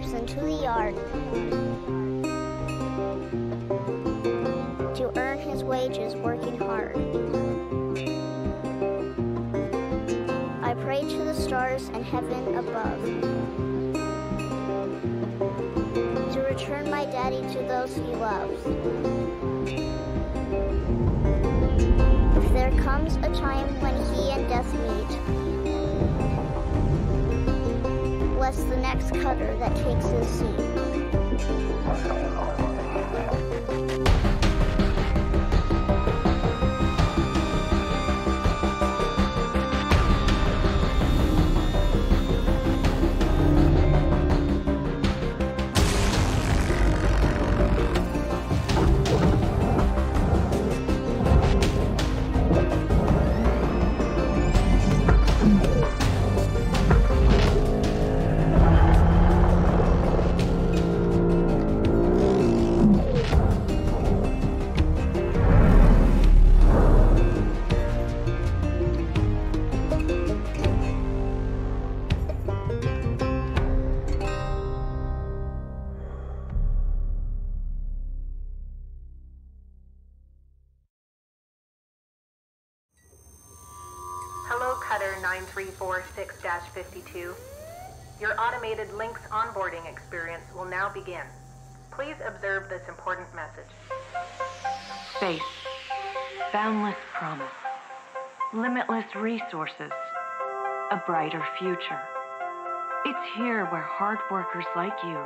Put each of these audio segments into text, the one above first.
steps into the yard to earn his wages working hard. I pray to the stars and heaven above to return my daddy to those he loves. If there comes a time when he and death meet, bless the next cutter that takes his seat. Hello, Cutter 9346-52. Your automated Lynx onboarding experience will now begin. Please observe this important message. Space, boundless promise, limitless resources, a brighter future. It's here where hard workers like you,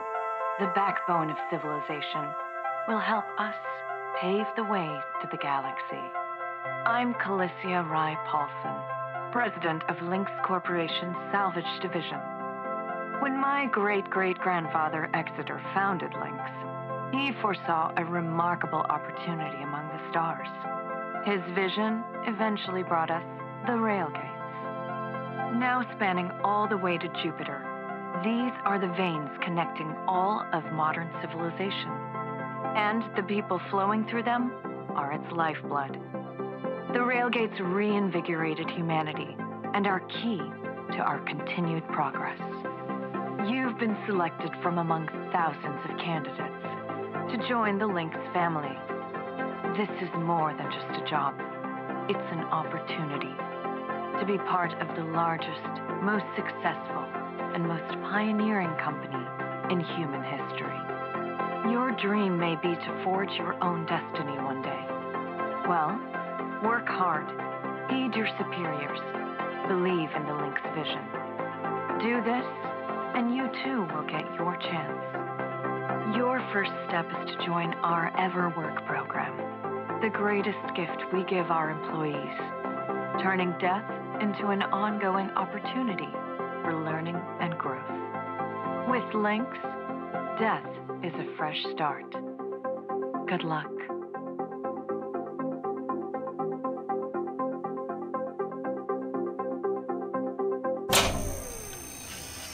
the backbone of civilization, will help us pave the way to the galaxy. I'm Calicia Rye Paulson, president of Lynx Corporation's Salvage Division. When my great-great-grandfather Exeter founded Lynx, he foresaw a remarkable opportunity among the stars. His vision eventually brought us the railgates. Now spanning all the way to Jupiter, these are the veins connecting all of modern civilization. And the people flowing through them are its lifeblood. The railgates reinvigorated humanity and are key to our continued progress. You've been selected from among thousands of candidates to join the Lynx family. This is more than just a job. It's an opportunity to be part of the largest, most successful, and most pioneering company in human history. Your dream may be to forge your own destiny one day. Well, work hard, heed your superiors, believe in the Lynx vision. Do this, and you too will get your chance. Your first step is to join our EverWork program, the greatest gift we give our employees, turning death into an ongoing opportunity for learning and growth. With Lynx, death is a fresh start. Good luck.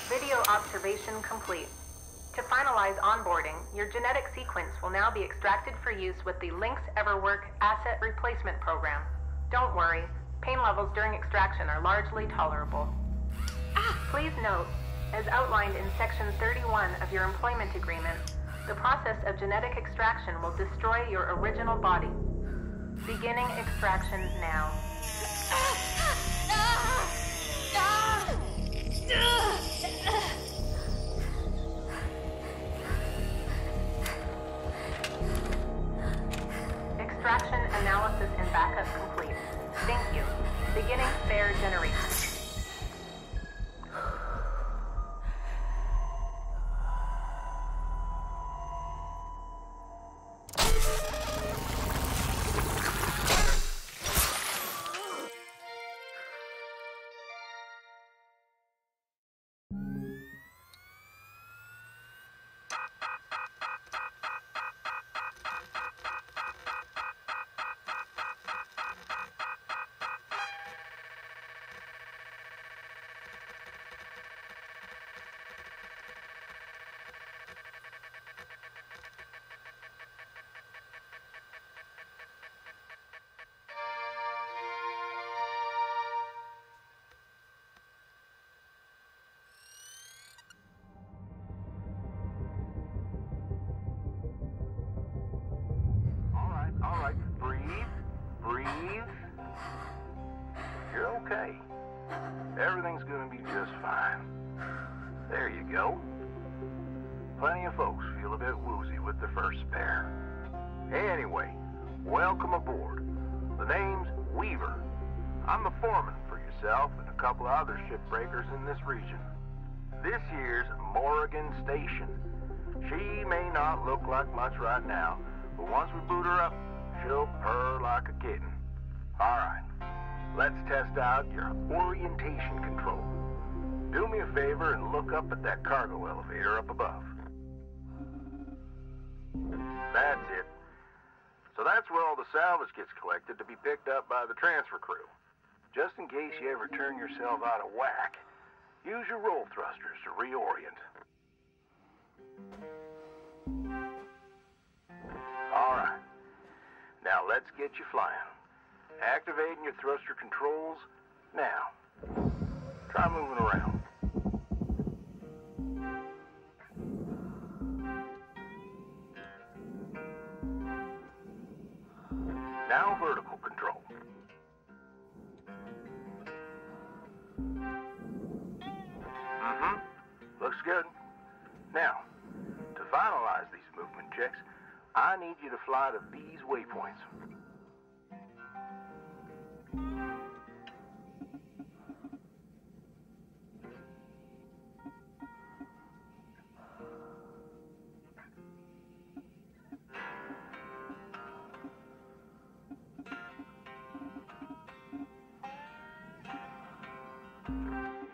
Video observation complete. To finalize onboarding, your genetic sequence will now be extracted for use with the Lynx EverWork Asset Replacement Program. Don't worry, pain levels during extraction are largely tolerable. Please note, as outlined in Section 31 of your employment agreement, the process of genetic extraction will destroy your original body. Beginning extraction now. Extraction analysis and backup complete. Thank you. Beginning spare generation. breathe. You're okay. Everything's gonna be just fine. There you go. Plenty of folks feel a bit woozy with the first pair. Anyway, welcome aboard. The name's Weaver. I'm the foreman for yourself and a couple of other shipbreakers in this region. This here's Morrigan Station. She may not look like much right now, but once we boot her up, she'll purr like a kitten. Alright, let's test out your orientation control. Do me a favor and look up at that cargo elevator up above. That's it. So that's where all the salvage gets collected to be picked up by the transfer crew. Just in case you ever turn yourself out of whack, use your roll thrusters to reorient. Alright, now let's get you flying. Activating your thruster controls now. Try moving around. Now vertical control. Looks good. Now, to finalize these movement checks, I need you to fly to these waypoints.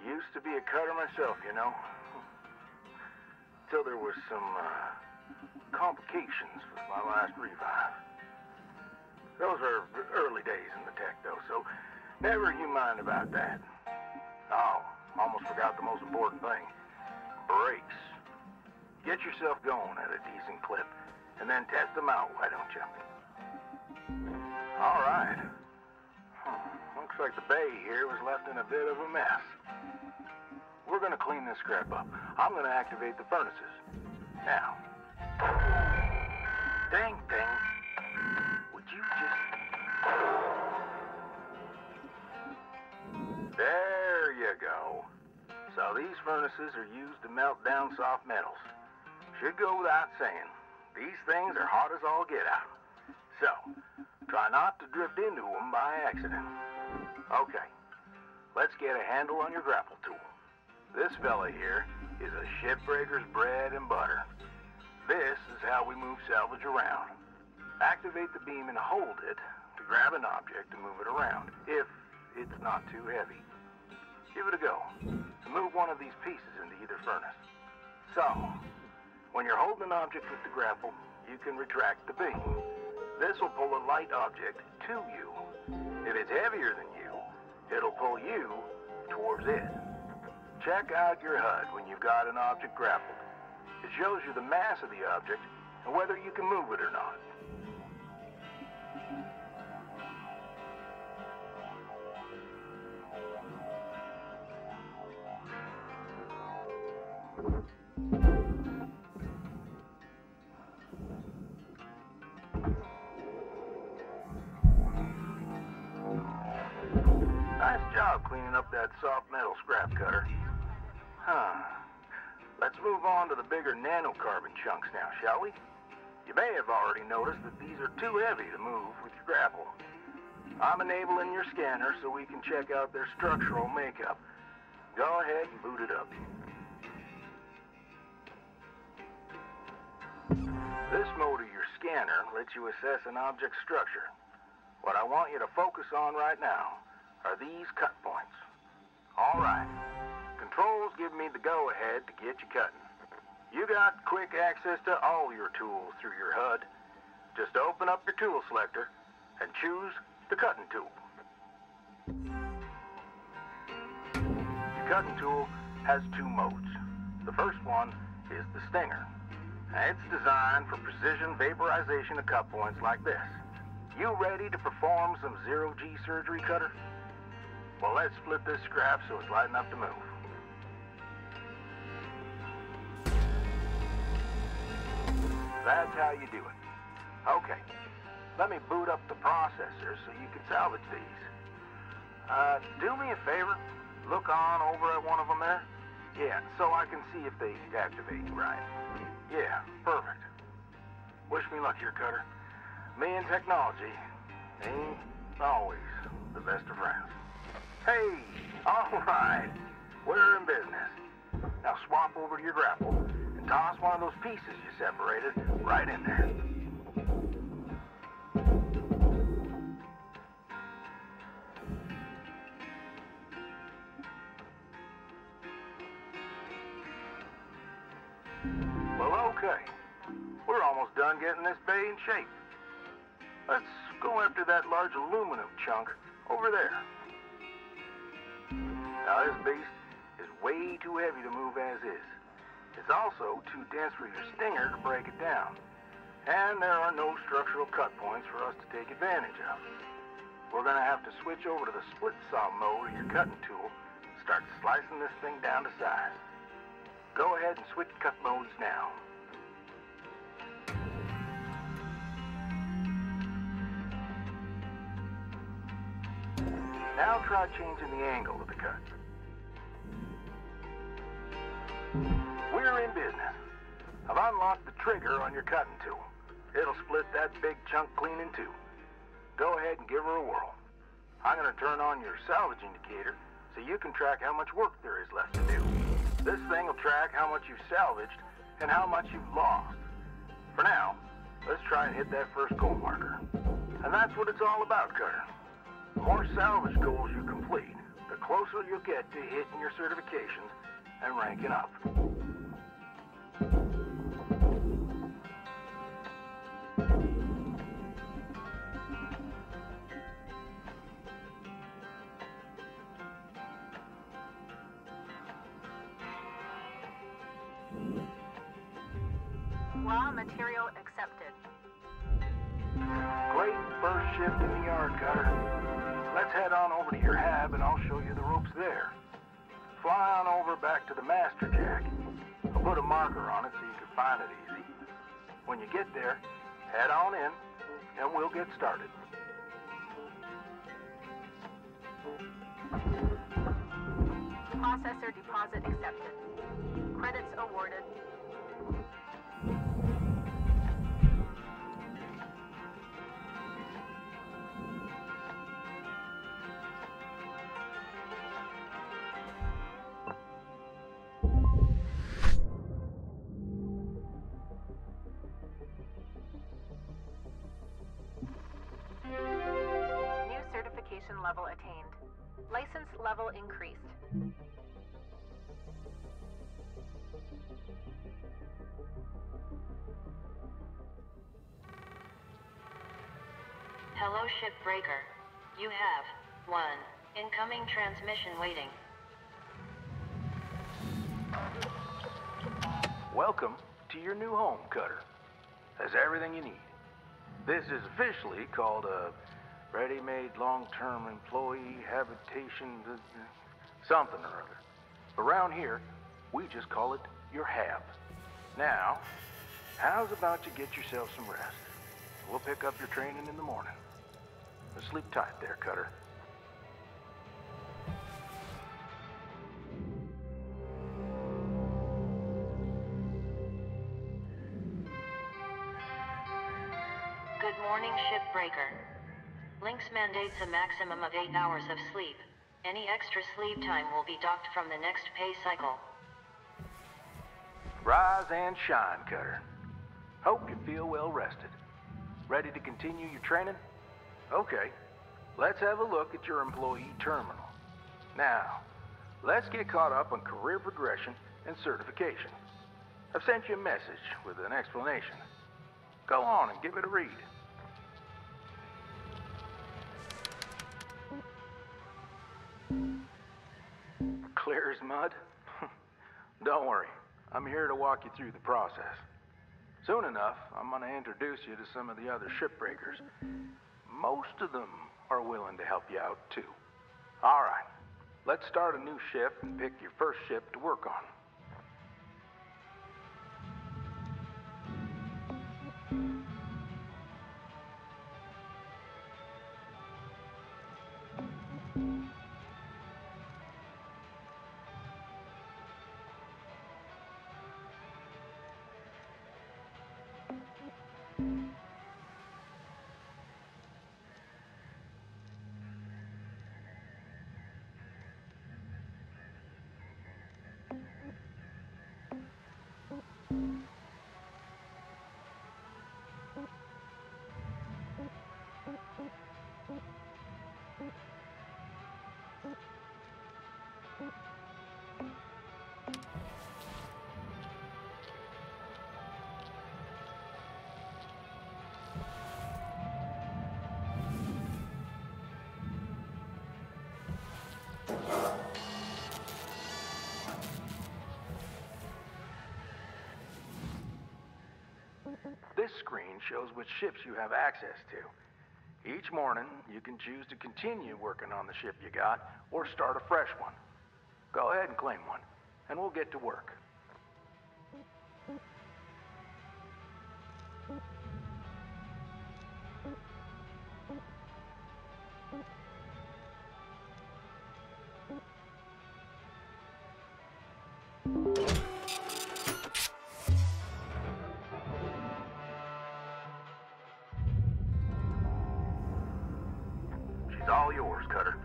Used to be a cutter myself, you know. Till there was some complications with my last revive. Those were early days in the tech, though, so never you mind about that. Oh, almost forgot the most important thing. Brakes. Get yourself going at a decent clip, and then test them out, why don't you? All right. Looks like the bay here was left in a bit of a mess. We're gonna clean this scrap up. I'm gonna activate the furnaces. Now. Dang thing. Would you just... There you go. So these furnaces are used to melt down soft metals. Should go without saying. These things are hot as all get out. So, try not to drift into them by accident. Okay. Let's get a handle on your grapple tool. This fella here is a shipbreaker's bread and butter. This is how we move salvage around. Activate the beam and hold it to grab an object and move it around, if it's not too heavy. Give it a go, and move one of these pieces into either furnace. So, when you're holding an object with the grapple, you can retract the beam. This will pull a light object to you. If it's heavier than you, it'll pull you towards it. Check out your HUD when you've got an object grappled. It shows you the mass of the object and whether you can move it or not. Nice job cleaning up that soft metal scrap cutter. Let's move on to the bigger nanocarbon chunks now, shall we? You may have already noticed that these are too heavy to move with your grapple. I'm enabling your scanner so we can check out their structural makeup. Go ahead and boot it up. This mode of your scanner lets you assess an object's structure. What I want you to focus on right now are these cut points. All right. Controls give me the go-ahead to get you cutting. You got quick access to all your tools through your HUD. Just open up your tool selector and choose the cutting tool. Your cutting tool has two modes. The first one is the stinger. Now, it's designed for precision vaporization of cut points like this. You ready to perform some zero-G surgery, cutter? Well, let's split this scrap so it's light enough to move. That's how you do it. Okay, let me boot up the processor so you can salvage these. Do me a favor. Look on over at one of them there. Yeah, so I can see if they activate right. Yeah, perfect. Wish me luck here, Cutter. Me and technology ain't always the best of friends. Hey, all right. We're in business. Now swap over to your grapple and toss one of those pieces you separated right in there. Well, okay. We're almost done getting this bay in shape. Let's go after that large aluminum chunk over there. Now, this beast is way too heavy to move as is. It's also too dense for your stinger to break it down. And there are no structural cut points for us to take advantage of. We're going to have to switch over to the split saw mode of your cutting tool and start slicing this thing down to size. Go ahead and switch cut modes now. Now try changing the angle of the cut. We're in business. I've unlocked the trigger on your cutting tool. It'll split that big chunk clean in two. Go ahead and give her a whirl. I'm going to turn on your salvage indicator so you can track how much work there is left to do. This thing will track how much you've salvaged and how much you've lost. For now, let's try and hit that first goal marker. And that's what it's all about, Cutter. The more salvage goals you complete, the closer you'll get to hitting your certifications and ranking up. Raw material accepted. Great first shift in the yard, Cutter. Let's head on over to your hab and I'll show you the ropes there. Fly on over back to the master jack. I'll put a marker on it so you can find it easy. When you get there, head on in and we'll get started. Processor deposit accepted. Credits awarded. New certification level attained. License level increased. Hello, Shipbreaker. You have one incoming transmission waiting. Welcome to your new home, Cutter. Has everything you need. This is officially called a ready-made long-term employee habitation something or other. Around here, we just call it your hab. Now, how's about you get yourself some rest? We'll pick up your training in the morning. Sleep tight there, Cutter. Good morning, Shipbreaker. Lynx mandates a maximum of 8 hours of sleep. Any extra sleep time will be docked from the next pay cycle. Rise and shine, Cutter. Hope you feel well rested. Ready to continue your training? Okay, let's have a look at your employee terminal. Now, let's get caught up on career progression and certification. I've sent you a message with an explanation. Go on and give it a read. Clear as mud? Don't worry, I'm here to walk you through the process. Soon enough, I'm going to introduce you to some of the other shipbreakers. Most of them are willing to help you out, too. All right, let's start a new shift and pick your first ship to work on. This screen shows which ships you have access to. Each morning, you can choose to continue working on the ship you got or start a fresh one. Go ahead and claim one, and we'll get to work. She's all yours, Cutter.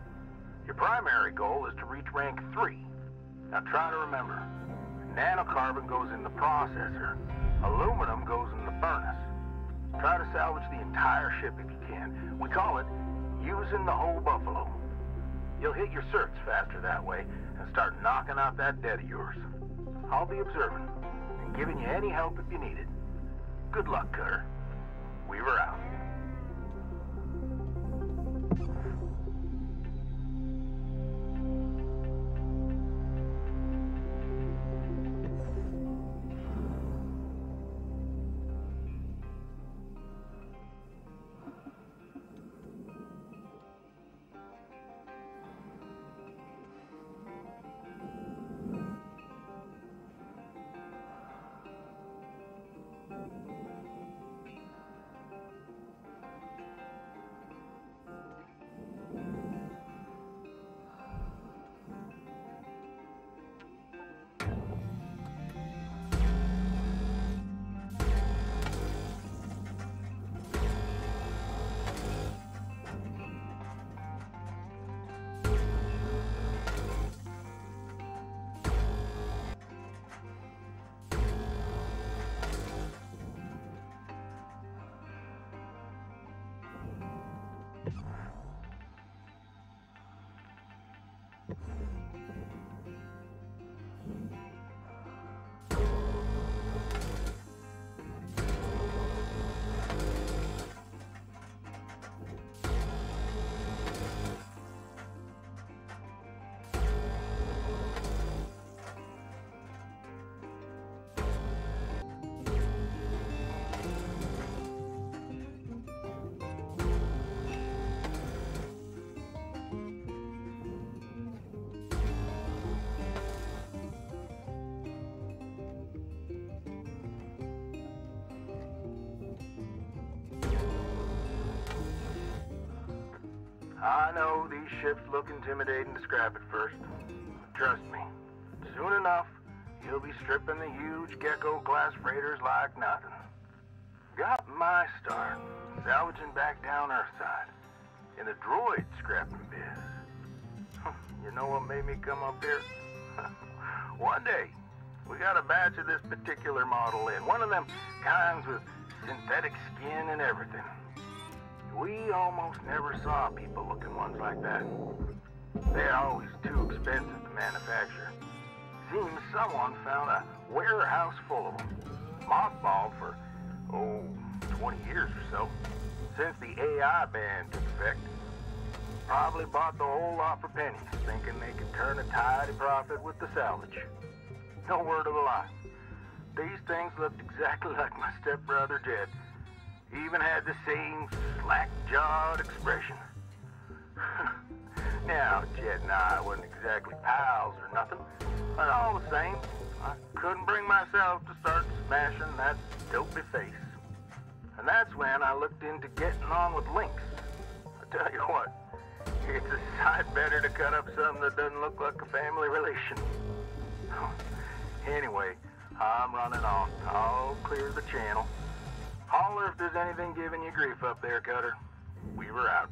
Your primary goal is to reach rank 3. Now try to remember, nanocarbon goes in the processor, aluminum goes in the furnace. Try to salvage the entire ship if you can. We call it using the whole buffalo. You'll hit your certs faster that way and start knocking out that debt of yours. I'll be observing and giving you any help if you need it. Good luck, Cutter. Weaver out. I know these ships look intimidating to scrap at first. But trust me, soon enough, you'll be stripping the huge Gecko-class freighters like nothing. Got my start salvaging back down Earthside in the droid scrapping biz. You know what made me come up here? One day, we got a batch of this particular model in. One of them kinds with synthetic skin and everything. We almost never saw people-looking ones like that. They're always too expensive to manufacture. Seems someone found a warehouse full of them, mothballed for, 20 years or so, since the AI ban took effect. Probably bought the whole lot for pennies, thinking they could turn a tidy profit with the salvage. No word of a lie. These things looked exactly like my stepbrother Jed. Even had the same slack-jawed expression. Now, Jed and I wasn't exactly pals or nothing, but all the same, I couldn't bring myself to start smashing that dopey face. And that's when I looked into getting on with Lynx. I tell you what, it's a sight better to cut up something that doesn't look like a family relation. Anyway, I'm running off. I'll clear the channel. Holler if there's anything giving you grief up there, Cutter. Weaver out.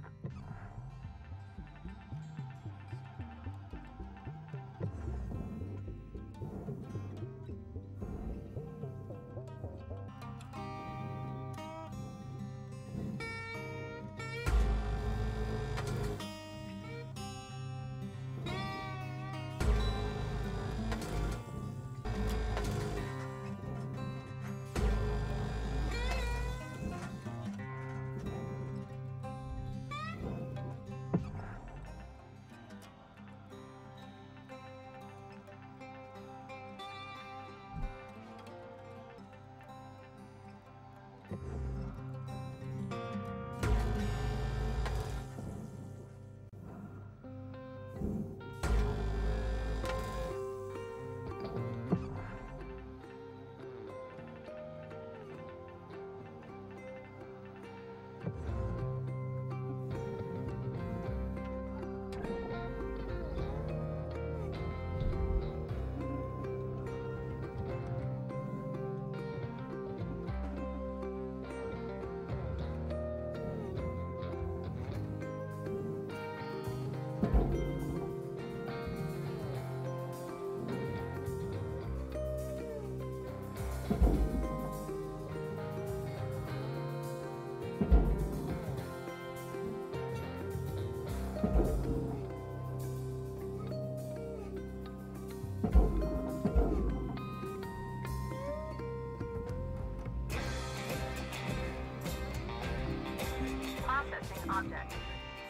object.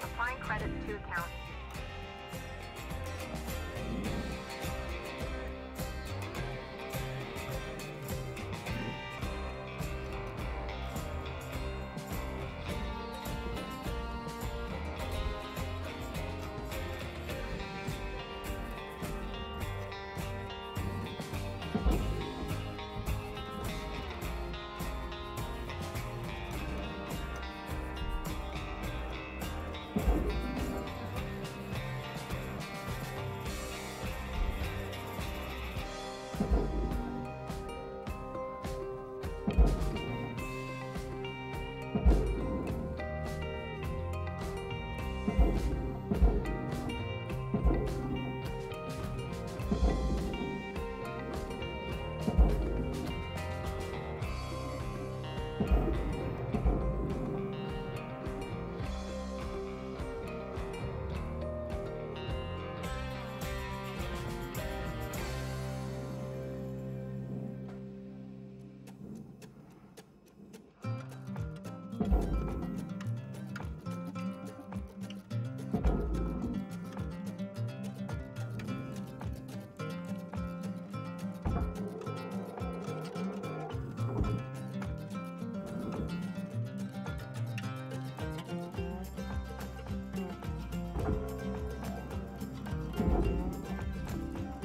Applying credits to account.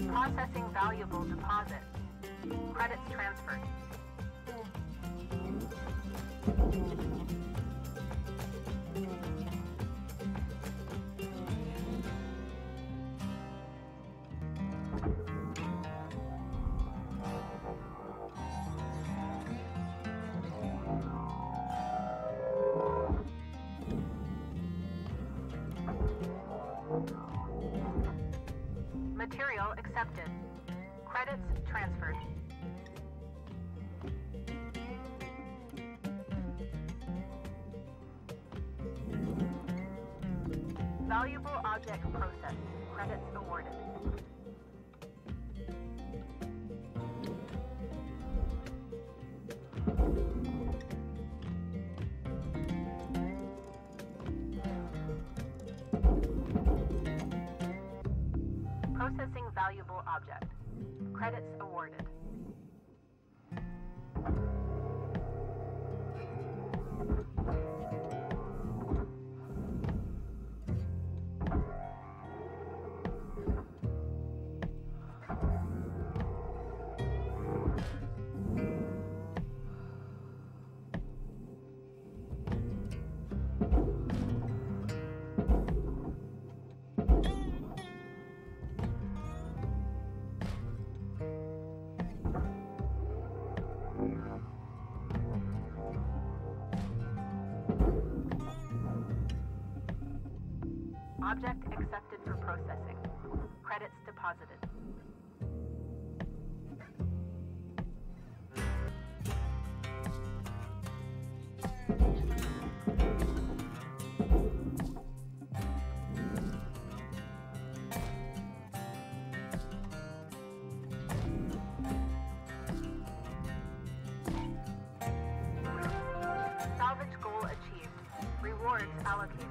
Processing valuable deposit. Credits transferred. Material accepted. Credits transferred. Valuable object processed. Credits awarded. Processing valuable object. Credits awarded. Object accepted for processing. Credits deposited. Salvage goal achieved. Rewards allocated.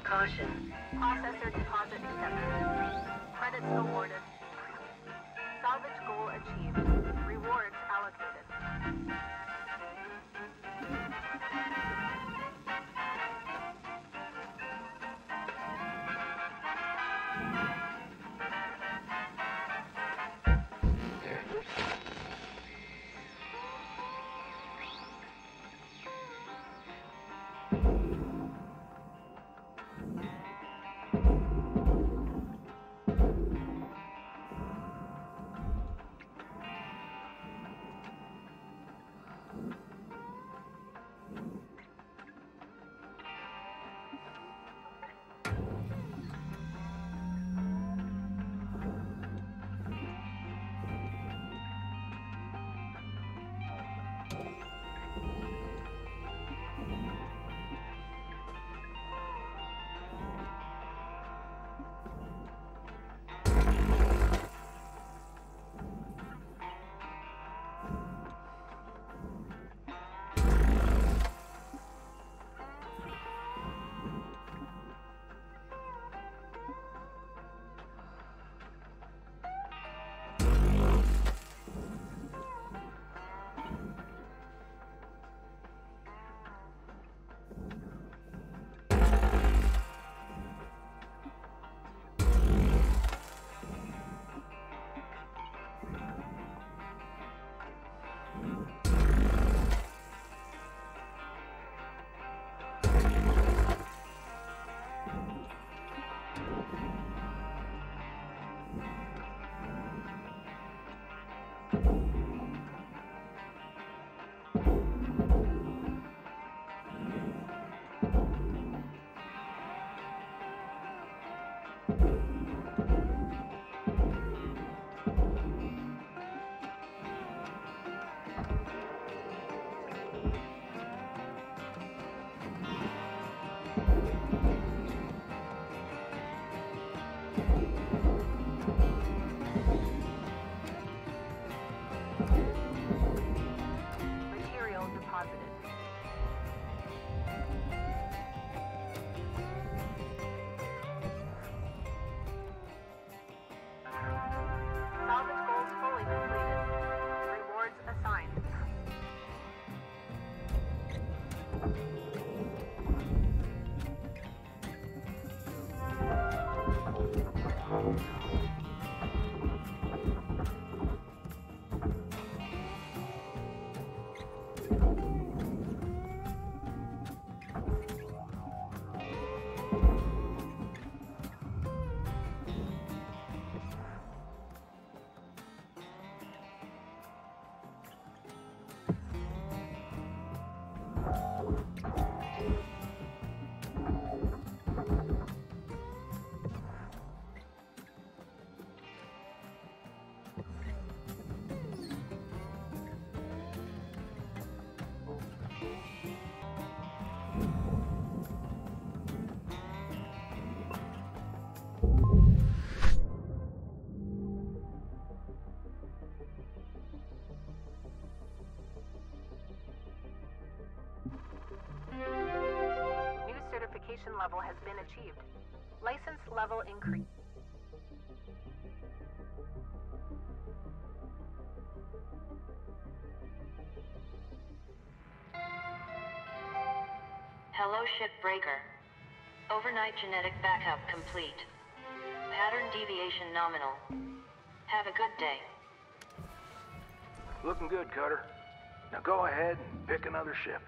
Caution. Processor deposit accepted. Credits awarded. Salvage goal achieved. Rewards allocated. Material deposited. Salvage goals fully completed. Rewards assigned. New certification level has been achieved. License level increased. Hello, Shipbreaker. Overnight genetic backup complete. Pattern deviation nominal. Have a good day. Looking good, Cutter. Now go ahead and pick another ship.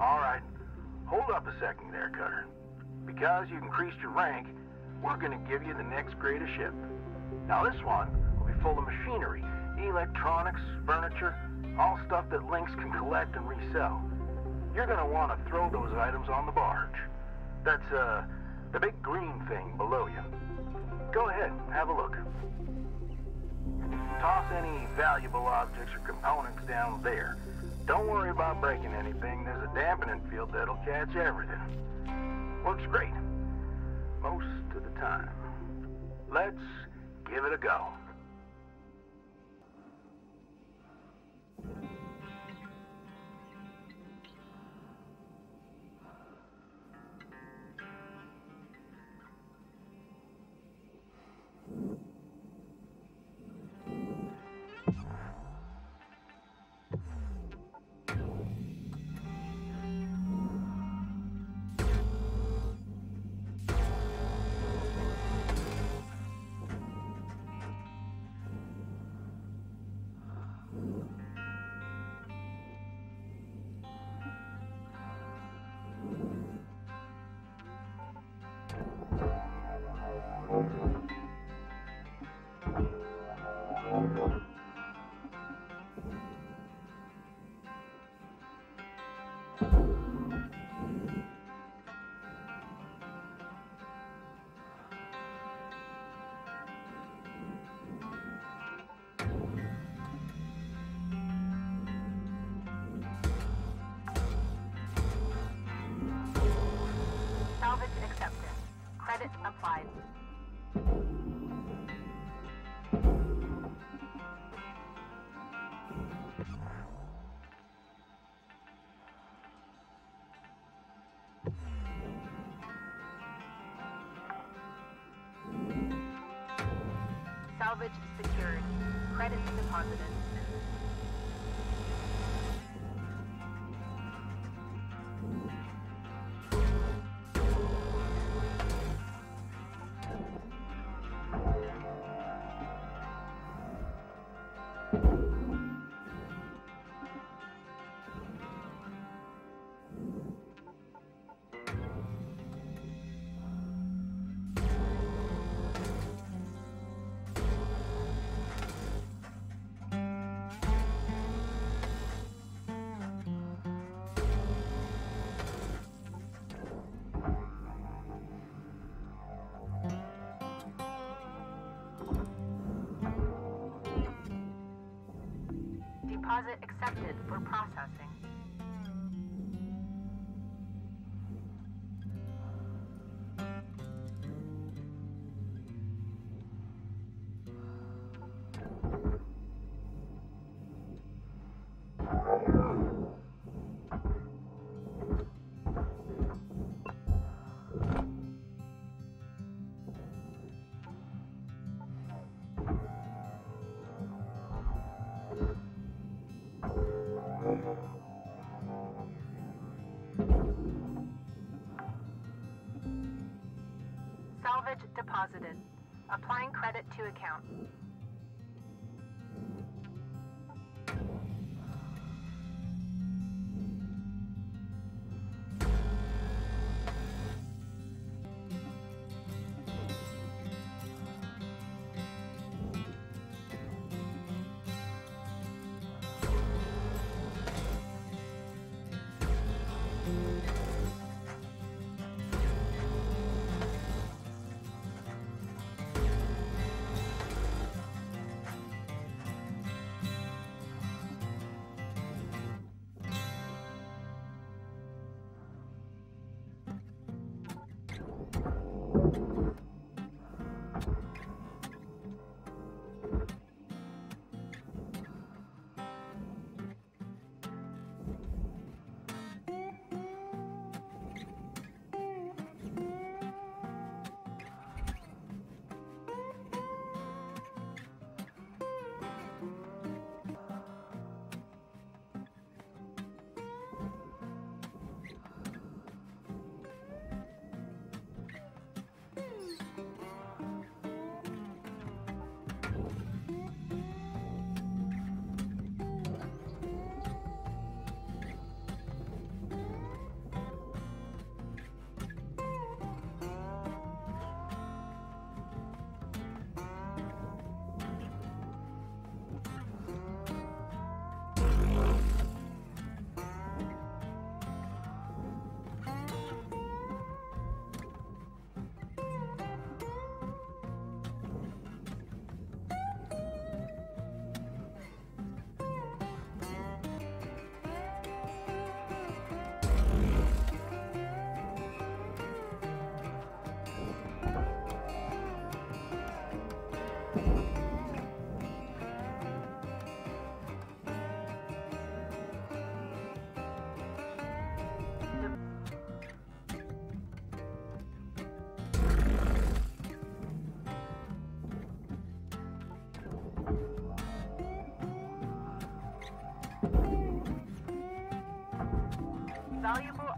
All right, hold up a second there, Cutter. Because you increased your rank, we're gonna give you the next greatest ship. Now this one will be full of machinery, electronics, furniture, all stuff that Lynx can collect and resell. You're gonna want to throw those items on the barge. That's, the big green thing below you. Go ahead, have a look. Toss any valuable objects or components down there. Don't worry about breaking anything. There's a dampening field that'll catch everything. Works great. Most of the time. Let's give it a go. Salvage accepted. Credit applied. Salvage secured. Credit deposited. Deposit accepted for processing. Salvage deposited. Applying credit to account.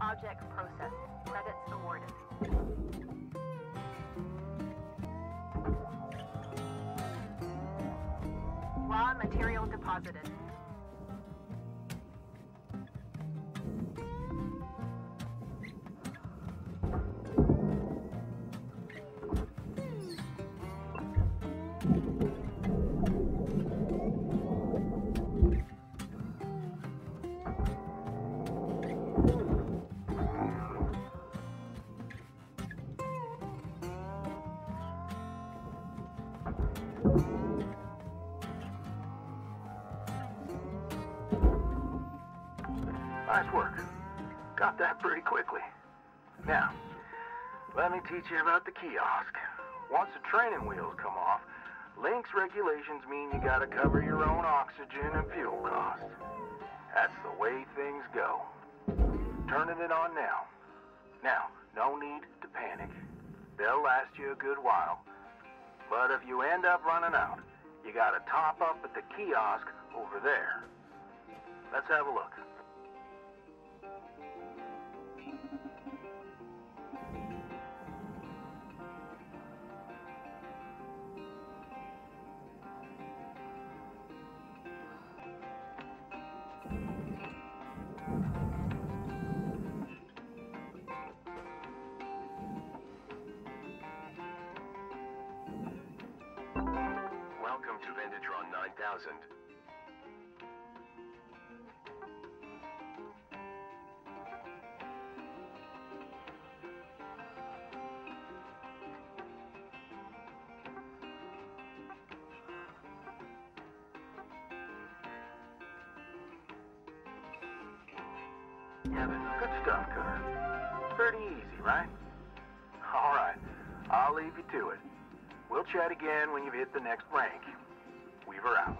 object processed. Credits awarded. Raw material deposited. Nice work. Got that pretty quickly. Now, let me teach you about the kiosk. Once the training wheels come off, Link's regulations mean you gotta cover your own oxygen and fuel costs. That's the way things go. Turning it on now. Now, no need to panic. They'll last you a good while. But if you end up running out, you gotta top up at the kiosk over there. Let's have a look. Welcome to Vendatron 9000. Good stuff, Cutter. Pretty easy, right? All right, I'll leave you to it. We'll chat again when you've hit the next rank. Weaver out.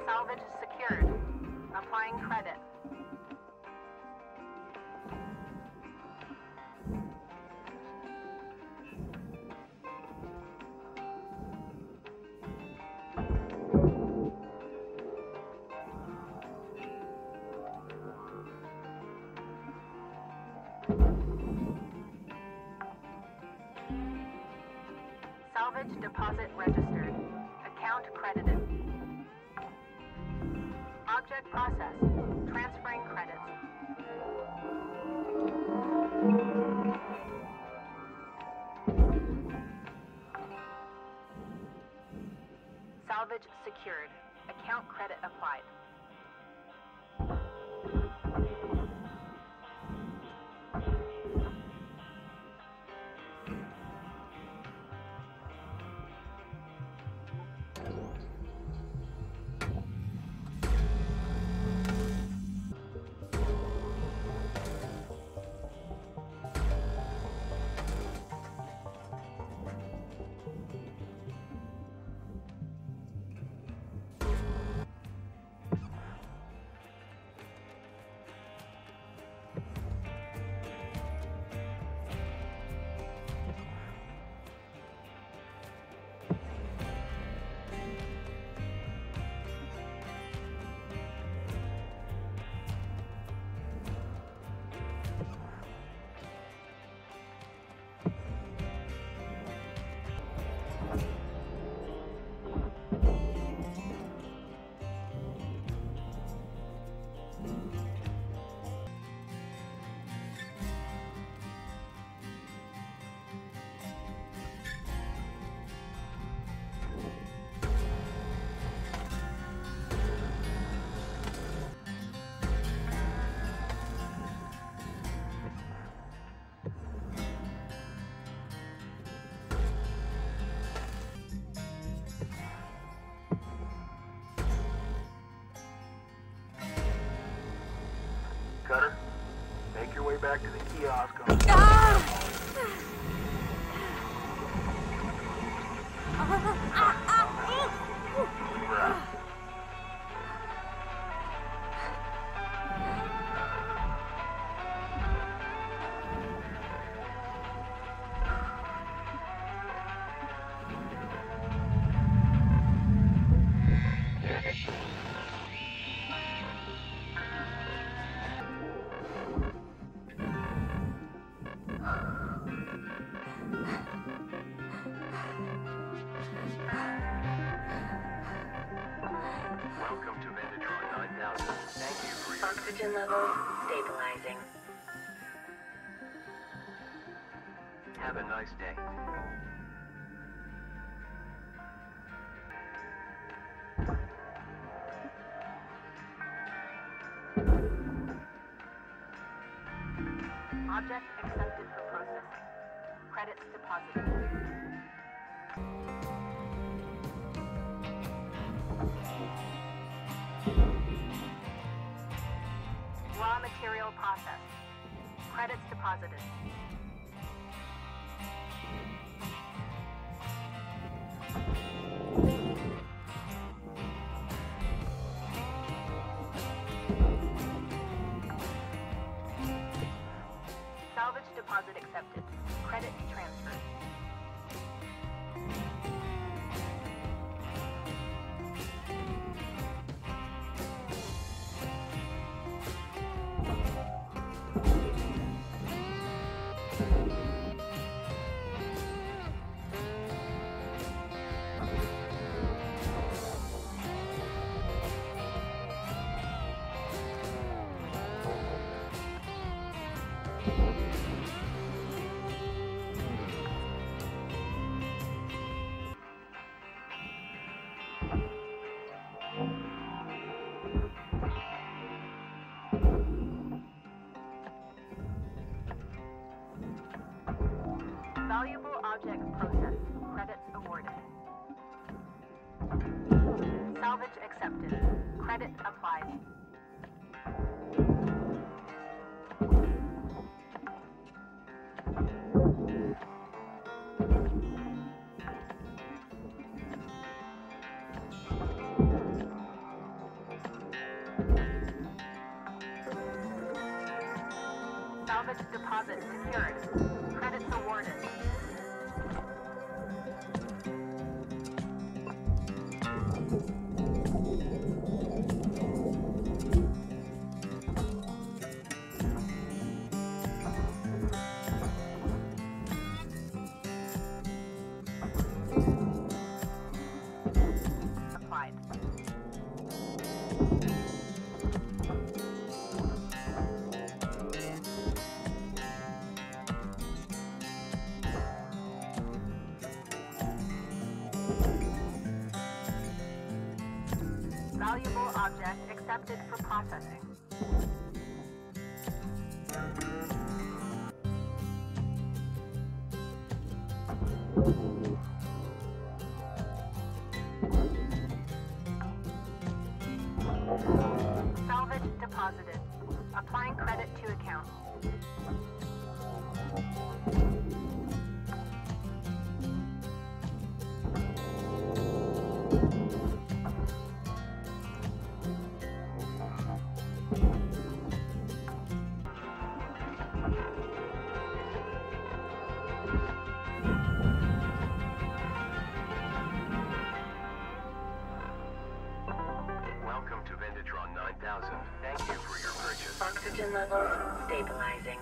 Salvage secured. Applying credit. Salvage deposit registered. Account credited. Object processed. Transferring credits. Salvage secured. Account credit applied. Cutter, make your way back to the kiosk on the Oxygen levels stabilizing. Have a nice day. Object accepted for processing. Credits deposited. Raw material processed. Credits deposited. Salvage deposit accepted. Credit transferred. Valuable object processed. Credits awarded. Salvage accepted. Credit applied. Salvage deposit secured. Credits awarded. Applied. Valuable object accepted for processing. Salvage deposited. Applying credit to account. Welcome to Vendatron 9000. Thank you for your purchase. Oxygen levels stabilizing.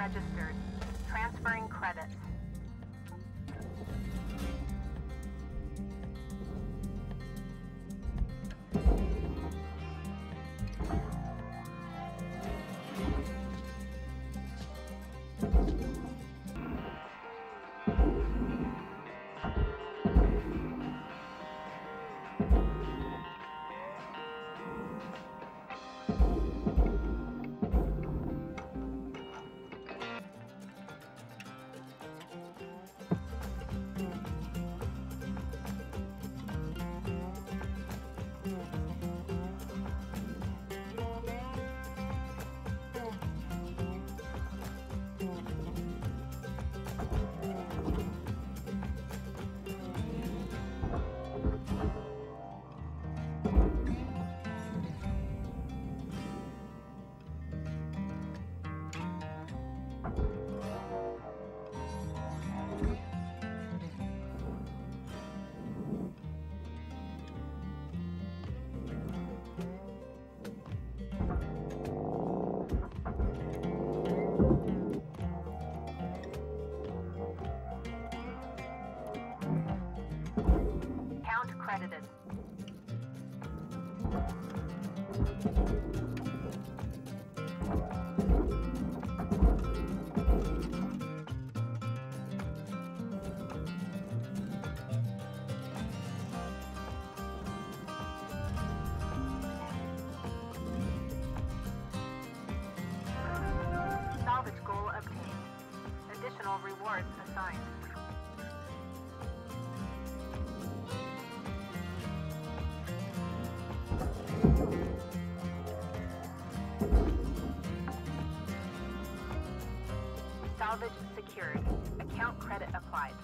registered. Transferring credits. Credited. Salvage goal obtained. Additional rewards assigned. Salvage secured. Account credit applied.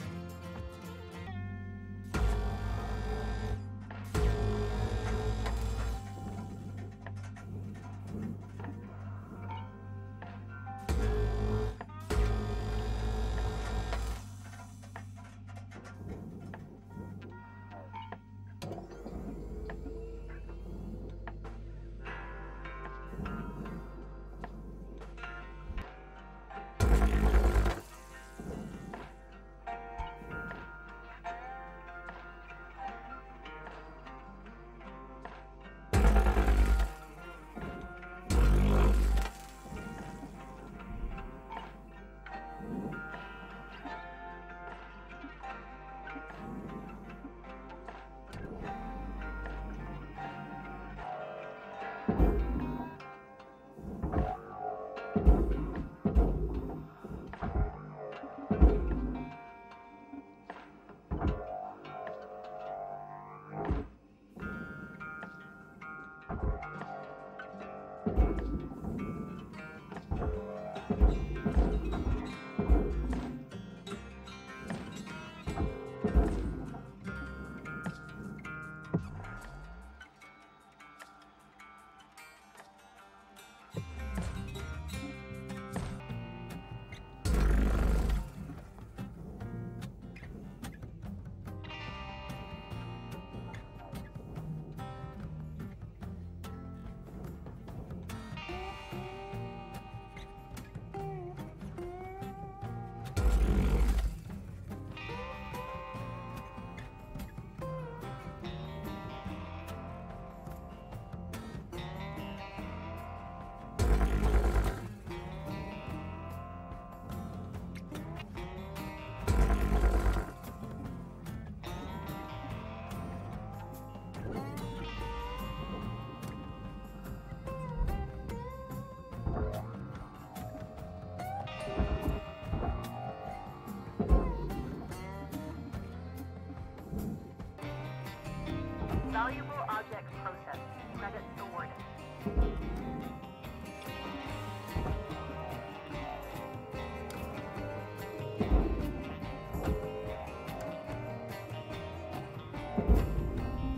Valuable objects processed. Credits awarded.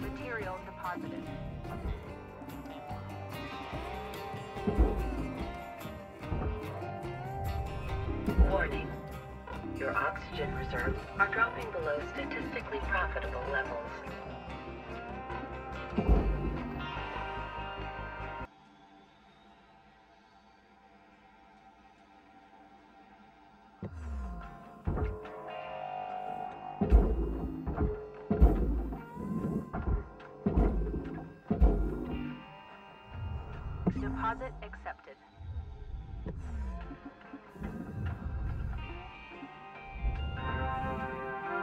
Material deposited. Warning. Your oxygen reserves are dropping below statistically profitable levels. Deposit accepted.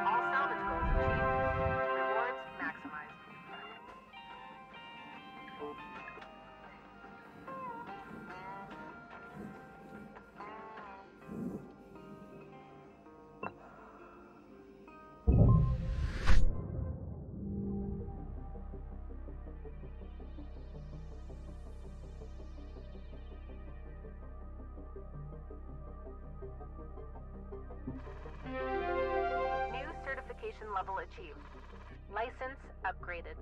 All salvage goals achieved. Rewards maximized. New certification level achieved. License upgraded.